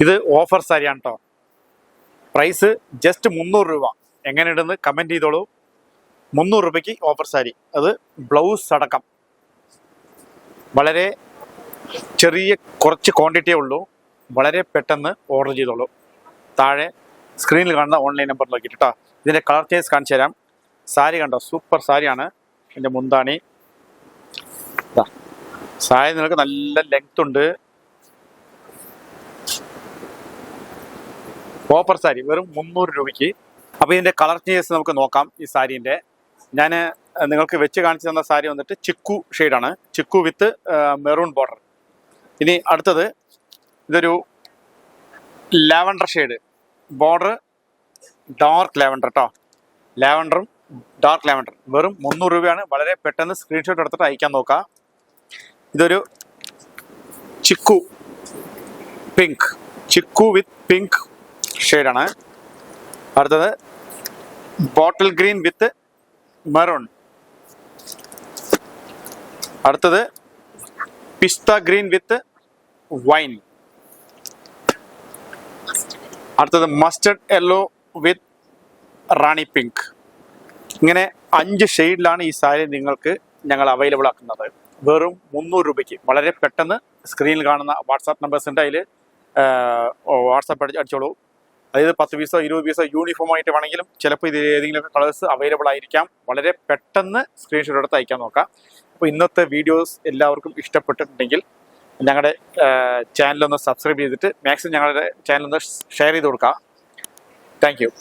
ഇത് ഓഫർ സാരിയാണ് കേട്ടോ. പ്രൈസ് ജസ്റ്റ് 300 രൂപ. എങ്ങനെയുണ്ടെന്ന് കമൻറ്റ് ചെയ്തോളൂ. 300 രൂപയ്ക്ക് ഓഫർ സാരി, അത് ബ്ലൗസ് അടക്കം. വളരെ ചെറിയ കുറച്ച് ക്വാണ്ടിറ്റിയേ ഉള്ളൂ. വളരെ പെട്ടെന്ന് ഓർഡർ ചെയ്തോളൂ. താഴെ സ്ക്രീനിൽ കാണുന്ന ഓൺലൈൻ നമ്പർ നോക്കിയിട്ട് കേട്ടോ. ഇതിൻ്റെ കളർ ചേഞ്ച് കാണിച്ചു തരാം. സാരി കണ്ടോ, സൂപ്പർ സാരിയാണ്. എൻ്റെ മുന്താണി സാരി നിങ്ങൾക്ക് നല്ല ലെങ്ത് ഉണ്ട്. ഓഫർ സാരി വെറും 300 രൂപയ്ക്ക്. അപ്പോൾ ഇതിൻ്റെ കളർ ചേഞ്ചസ് നമുക്ക് നോക്കാം. ഈ സാരീൻ്റെ ഞാൻ നിങ്ങൾക്ക് വെച്ച് കാണിച്ചു തന്ന സാരി വന്നിട്ട് ചിക്കു ഷെയ്ഡാണ്, ചിക്കു വിത്ത് മെറൂൺ ബോർഡർ. ഇനി അടുത്തത് ഇതൊരു lavender shade, border dark lavender കേട്ടോ. ലാവൻഡറും ഡാർക്ക് ലാവൻഡർ വെറും 300 രൂപയാണ്. വളരെ പെട്ടെന്ന് സ്ക്രീൻഷോട്ട് എടുത്തിട്ട് അയക്കാൻ നോക്കാം. ഇതൊരു chikoo pink, chikoo with pink ഷെയ്ഡാണ്. അടുത്തത് ബോട്ടിൽ ഗ്രീൻ വിത്ത് മെറൂൺ. അടുത്തത് പിസ്ത ഗ്രീൻ വിത്ത് വൈൻ. അടുത്തത് mustard yellow with rani pink. ഇങ്ങനെ 5 ഷെയ്ഡിലാണ് ഈ സാരി നിങ്ങൾക്ക് ഞങ്ങൾ അവൈലബിൾ ആക്കുന്നത്. വെറും 300 രൂപയ്ക്ക്. വളരെ പെട്ടെന്ന് സ്ക്രീനിൽ കാണുന്ന വാട്സാപ്പ് നമ്പേഴ്സ് ഉണ്ട്, അതിൽ വാട്സാപ്പ് അടിച്ചോളൂ. അതായത് 10 പീസോ 20 പീസോ യൂണിഫോം ആയിട്ട് വേണമെങ്കിലും ചിലപ്പോൾ ഇത് ഏതെങ്കിലുമൊക്കെ കളേഴ്സ് അവൈലബിൾ ആയിരിക്കാം. വളരെ പെട്ടെന്ന് സ്ക്രീൻഷോട്ട് എടുത്ത് അയക്കാൻ നോക്കാം. അപ്പോൾ ഇന്നത്തെ വീഡിയോസ് എല്ലാവർക്കും ഇഷ്ടപ്പെട്ടിട്ടുണ്ടെങ്കിൽ ഞങ്ങളുടെ ചാനലൊന്ന് സബ്സ്ക്രൈബ് ചെയ്തിട്ട് മാക്സിമം ഞങ്ങളുടെ ചാനലൊന്ന് ഷെയർ ചെയ്ത് കൊടുക്കുക. Thank you.